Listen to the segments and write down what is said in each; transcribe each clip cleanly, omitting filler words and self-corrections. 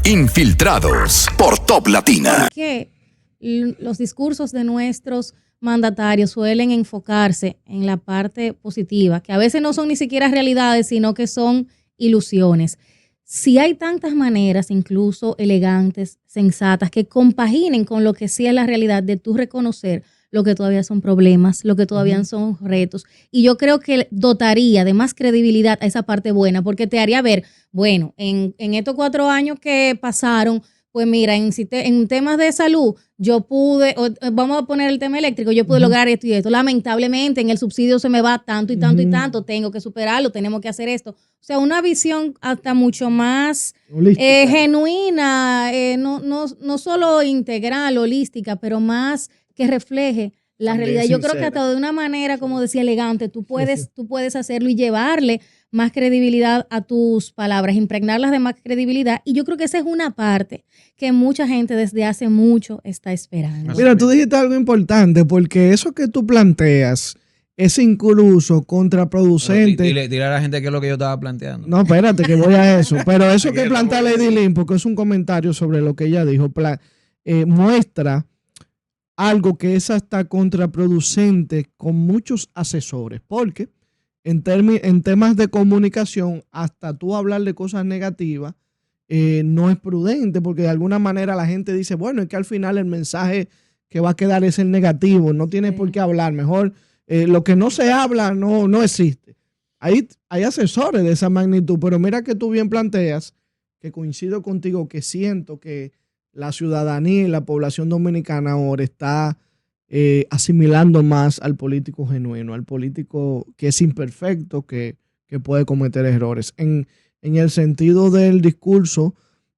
Infiltrados por Top Latina. Que los discursos de nuestros mandatarios suelen enfocarse en la parte positiva, que a veces no son ni siquiera realidades, sino que son ilusiones. Si hay tantas maneras, incluso elegantes, sensatas, que compaginen con lo que sí es la realidad de tú reconocer lo que todavía son problemas, lo que todavía son retos. Y yo creo que dotaría de más credibilidad a esa parte buena, porque te haría ver, bueno, en estos 4 años que pasaron, pues mira, en temas de salud, yo pude, vamos a poner el tema eléctrico, yo pude lograr esto y esto. Lamentablemente, en el subsidio se me va tanto y tanto y tanto, tengo que superarlo, tenemos que hacer esto. O sea, una visión hasta mucho más genuina, no solo integral, holística, pero más que refleje la También realidad. Yo creo que sincera. hasta de una manera, como decía, elegante, tú puedes hacerlo y llevarle más credibilidad a tus palabras, impregnarlas de más credibilidad. Y yo creo que esa es una parte que mucha gente desde hace mucho está esperando. Mira, tú dijiste algo importante, porque eso que tú planteas es incluso contraproducente. Dile a la gente qué es lo que yo estaba planteando. No, espérate, que voy a eso. Pero eso que plantea Lady Lynn, porque es un comentario sobre lo que ella dijo, muestra algo que es hasta contraproducente con muchos asesores, porque en temas de comunicación, hasta tú hablar de cosas negativas, no es prudente, porque de alguna manera la gente dice, bueno, es que al final el mensaje que va a quedar es el negativo, no tienes por qué hablar, mejor lo que no se habla no existe. Hay asesores de esa magnitud, pero mira que tú bien planteas, que coincido contigo, que siento que la ciudadanía y la población dominicana ahora está asimilando más al político genuino, al político que es imperfecto, que puede cometer errores. En el sentido del discurso,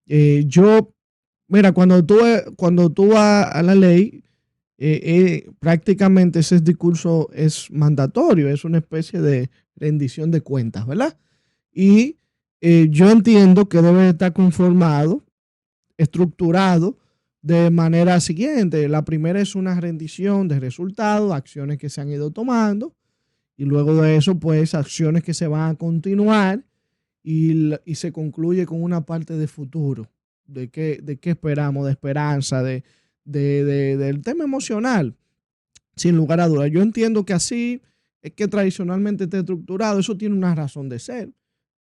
mira, cuando tú vas a la ley, prácticamente ese discurso es mandatorio, es una especie de rendición de cuentas, ¿verdad? Y yo entiendo que debe estar conformado, estructurado de manera siguiente. La primera es una rendición de resultados, acciones que se han ido tomando, y luego de eso, pues, acciones que se van a continuar, y se concluye con una parte de futuro, de qué esperamos, de esperanza, del tema emocional, sin lugar a dudas. Yo entiendo que así es que tradicionalmente está estructurado, eso tiene una razón de ser,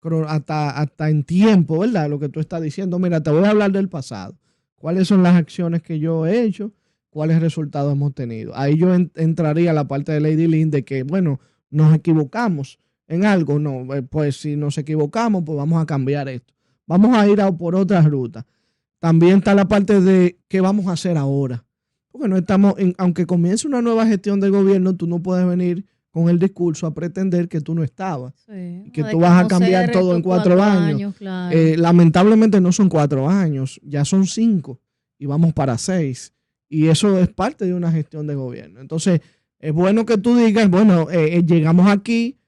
pero hasta en tiempo, ¿verdad? Lo que tú estás diciendo, mira, te voy a hablar del pasado. ¿Cuáles son las acciones que yo he hecho? ¿Cuáles resultados hemos tenido? Ahí yo entraría a la parte de Lady Lynn de que, bueno, nos equivocamos en algo. No, pues si nos equivocamos, pues vamos a cambiar esto. Vamos a ir por otras rutas. También está la parte de qué vamos a hacer ahora. Porque no estamos, aunque comience una nueva gestión del gobierno, tú no puedes venir con el discurso a pretender que tú no estabas. Sí, Y que tú vas a cambiar todo en 4 años. Claro. Lamentablemente no son 4 años, ya son 5 y vamos para 6. Y eso es parte de una gestión de gobierno. Entonces, es bueno que tú digas, bueno, llegamos aquí,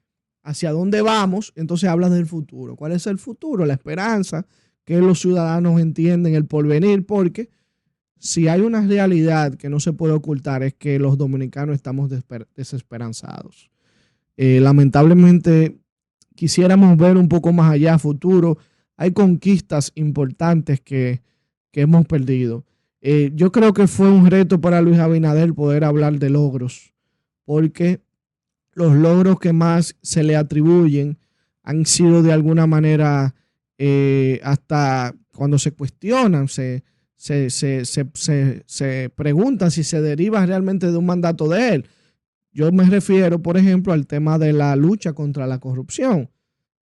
¿hacia dónde vamos? Entonces hablas del futuro. ¿Cuál es el futuro? La esperanza, que los ciudadanos entienden el porvenir, porque si hay una realidad que no se puede ocultar es que los dominicanos estamos desesperanzados. Lamentablemente quisiéramos ver un poco más allá, futuro. Hay conquistas importantes que hemos perdido. Yo creo que fue un reto para Luis Abinader poder hablar de logros, porque los logros que más se le atribuyen han sido de alguna manera, hasta cuando se cuestionan, se preguntan si se deriva realmente de un mandato de él. Yo me refiero, por ejemplo, al tema de la lucha contra la corrupción.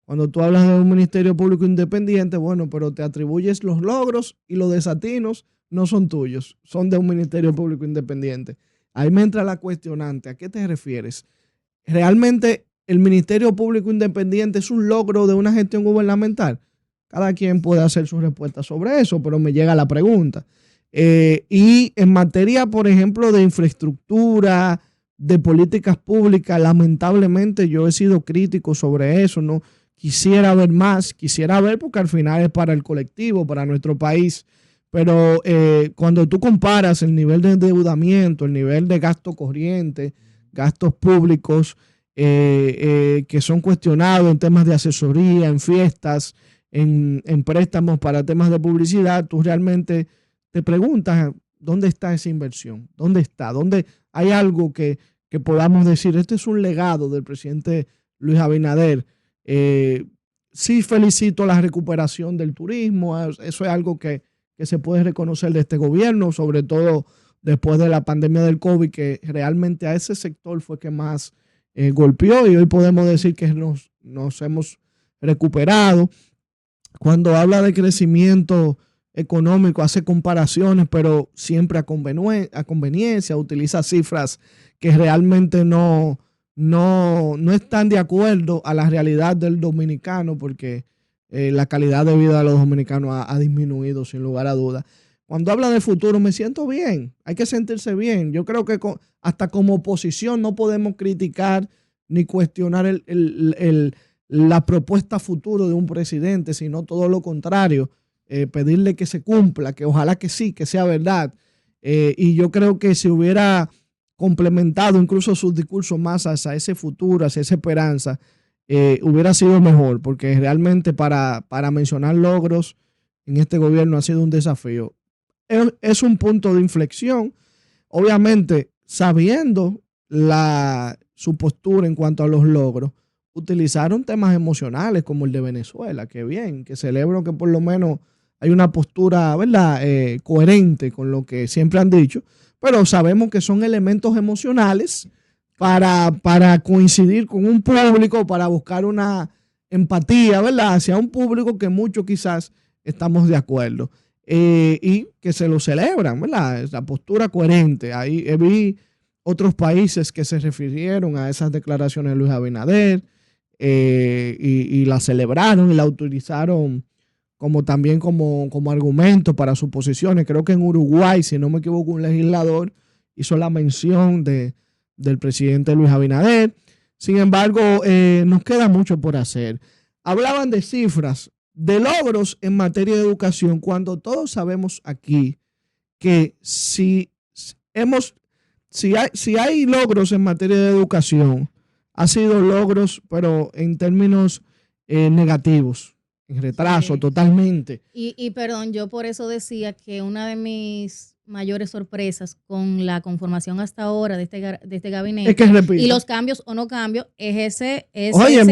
Cuando tú hablas de un Ministerio Público Independiente, bueno, pero te atribuyes los logros y los desatinos no son tuyos, son de un Ministerio Público Independiente. Ahí me entra la cuestionante. ¿A qué te refieres? ¿Realmente el Ministerio Público Independiente es un logro de una gestión gubernamental? Cada quien puede hacer su respuesta sobre eso, pero me llega la pregunta. Y en materia, por ejemplo, de infraestructura, de políticas públicas, lamentablemente yo he sido crítico sobre eso. No quisiera ver más, quisiera ver porque al final es para el colectivo, para nuestro país. Pero cuando tú comparas el nivel de endeudamiento, el nivel de gasto corriente, gastos públicos que son cuestionados en temas de asesoría, en fiestas, en préstamos para temas de publicidad, tú realmente te preguntas, ¿dónde está esa inversión? ¿Dónde está? ¿Dónde hay algo que podamos decir, este es un legado del presidente Luis Abinader? Sí felicito la recuperación del turismo, eso es algo que se puede reconocer de este gobierno, sobre todo después de la pandemia del COVID, que realmente a ese sector fue que más golpeó, y hoy podemos decir que nos hemos recuperado. Cuando habla de crecimiento económico, hace comparaciones, pero siempre a conveniencia, utiliza cifras que realmente no están de acuerdo a la realidad del dominicano, porque la calidad de vida de los dominicanos ha disminuido sin lugar a dudas. Cuando habla de futuro, me siento bien, hay que sentirse bien. Yo creo que hasta como oposición no podemos criticar ni cuestionar la propuesta futuro de un presidente, sino todo lo contrario, pedirle que se cumpla, que ojalá que sí, que sea verdad. Y yo creo que si hubiera complementado incluso sus discursos más hacia ese futuro, hacia esa esperanza, hubiera sido mejor, porque realmente para mencionar logros en este gobierno ha sido un desafío. Es un punto de inflexión, obviamente sabiendo su postura en cuanto a los logros. Utilizaron temas emocionales como el de Venezuela, que bien, que celebro que por lo menos hay una postura, ¿verdad?, coherente con lo que siempre han dicho, pero sabemos que son elementos emocionales para coincidir con un público, para buscar una empatía, ¿verdad?, hacia un público que muchos quizás estamos de acuerdo, y que se lo celebran, ¿verdad?, la postura coherente. Ahí vi otros países que se refirieron a esas declaraciones de Luis Abinader, y la celebraron y la utilizaron también como argumento para sus posiciones. Creo que en Uruguay, si no me equivoco, un legislador hizo la mención del presidente Luis Abinader. Sin embargo, nos queda mucho por hacer. Hablaban de cifras, de logros en materia de educación, cuando todos sabemos aquí que si hay logros en materia de educación, ha sido logros, pero en términos negativos, en retraso, sí, totalmente. Y perdón, yo por eso decía que una de mis mayores sorpresas con la conformación hasta ahora de este gabinete, es que, repito, y los cambios o no cambios, es ese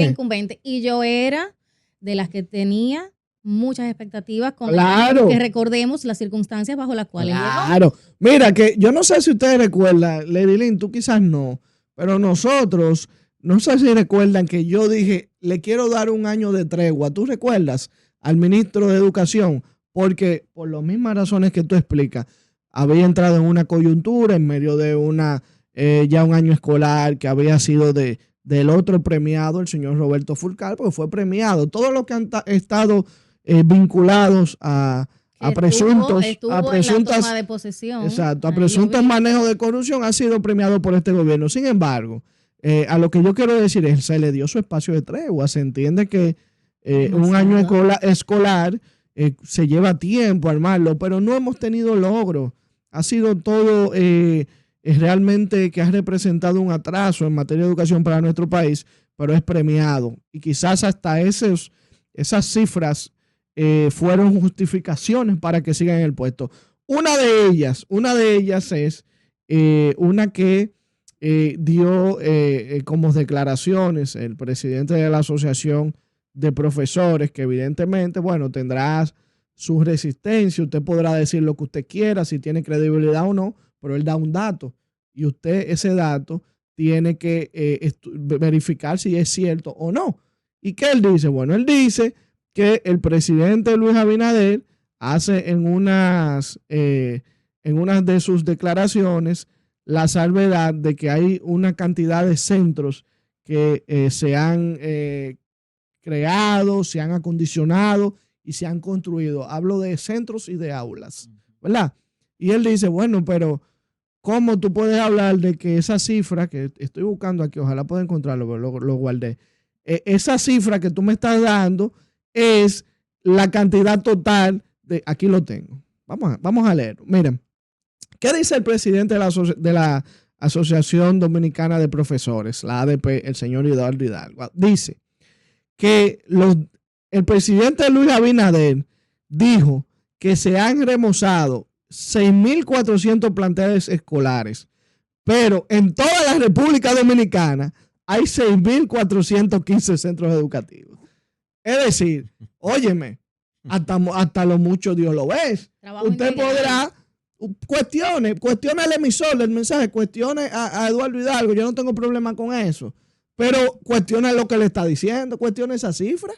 incumbente. Y yo era de las que tenía muchas expectativas con que recordemos las circunstancias bajo las cuales llegó. Claro. Mira, que yo no sé si ustedes recuerdan, Lady Lynn, tú quizás no, pero nosotros, no sé si recuerdan que yo dije, le quiero dar un año de tregua. ¿Tú recuerdas al ministro de Educación? Porque por las mismas razones que tú explicas, había entrado en una coyuntura en medio de ya un año escolar que había sido del otro premiado, el señor Roberto Fulcar, porque fue premiado. Todos los que han estado vinculados a presuntos toma de posesión. Exacto, a presuntos manejos de corrupción han sido premiados por este gobierno. Sin embargo, a lo que yo quiero decir es, se le dio su espacio de tregua. Se entiende que un año escolar se lleva tiempo armarlo, pero no hemos tenido logro. Ha sido todo realmente que ha representado un atraso en materia de educación para nuestro país, pero es premiado. Y quizás hasta esas cifras fueron justificaciones para que sigan en el puesto. Una de ellas es una que dio como declaraciones el presidente de la Asociación de Profesores, que evidentemente, bueno, tendrá su resistencia. Usted podrá decir lo que usted quiera, si tiene credibilidad o no, pero él da un dato y usted ese dato tiene que verificar si es cierto o no. ¿Y qué él dice? Bueno, él dice que el presidente Luis Abinader hace en unas de sus declaraciones la salvedad de que hay una cantidad de centros que se han creado, se han acondicionado y se han construido. Hablo de centros y de aulas, ¿verdad? Y él dice, bueno, pero ¿cómo tú puedes hablar de que esa cifra, que estoy buscando aquí, ojalá pueda encontrarlo, pero lo guardé, esa cifra que tú me estás dando es la cantidad total de, aquí lo tengo, vamos a leer. Miren, ¿qué dice el presidente de la Asociación Dominicana de Profesores, la ADP, el señor Eduardo Hidalgo? Dice que el presidente Luis Abinader dijo que se han remozado 6.400 planteles escolares, pero en toda la República Dominicana hay 6.415 centros educativos. Es decir, óyeme, hasta lo mucho Dios lo ve. Usted podrá, cuestione al emisor del mensaje, cuestione a Eduardo Hidalgo, yo no tengo problema con eso, pero cuestione lo que le está diciendo, cuestione esa cifra.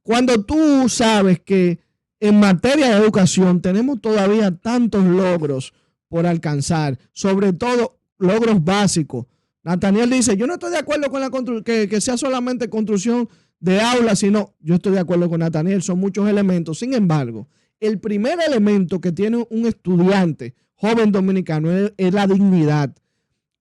Cuando tú sabes que en materia de educación tenemos todavía tantos logros por alcanzar, sobre todo logros básicos. Nathaniel dice, yo no estoy de acuerdo con que sea solamente construcción de aulas, sino yo estoy de acuerdo con Nathaniel, son muchos elementos. Sin embargo, el primer elemento que tiene un estudiante joven dominicano es la dignidad.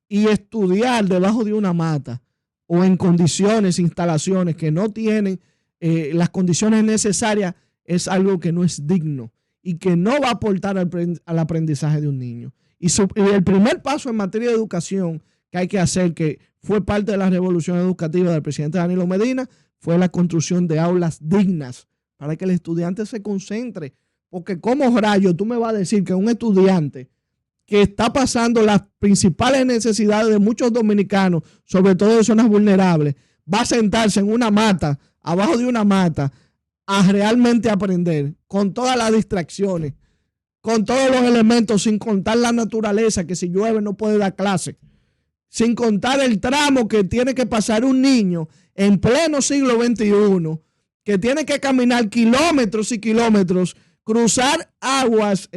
Y estudiar debajo de una mata o en condiciones, instalaciones que no tienen las condiciones necesarias es algo que no es digno y que no va a aportar al aprendizaje de un niño. Y el primer paso en materia de educación que hay que hacer, que fue parte de la revolución educativa del presidente Danilo Medina, fue la construcción de aulas dignas para que el estudiante se concentre. Porque como rayo tú me vas a decir que un estudiante que está pasando las principales necesidades de muchos dominicanos, sobre todo de zonas vulnerables, va a sentarse en una mata, abajo de una mata, a realmente aprender, con todas las distracciones, con todos los elementos, sin contar la naturaleza, que si llueve no puede dar clase, sin contar el tramo que tiene que pasar un niño en pleno siglo XXI, que tiene que caminar kilómetros y kilómetros, cruzar aguas,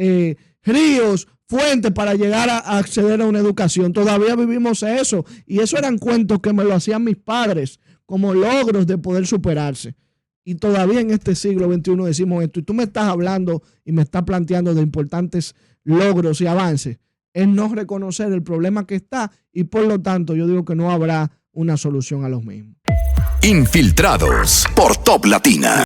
ríos, fuentes para llegar a acceder a una educación. Todavía vivimos eso, y eso eran cuentos que me lo hacían mis padres como logros de poder superarse. Y todavía en este siglo XXI decimos esto, y tú me estás hablando y me estás planteando de importantes logros y avances. Es no reconocer el problema que está, y por lo tanto yo digo que no habrá una solución a los mismos. Infiltrados por Top Latina.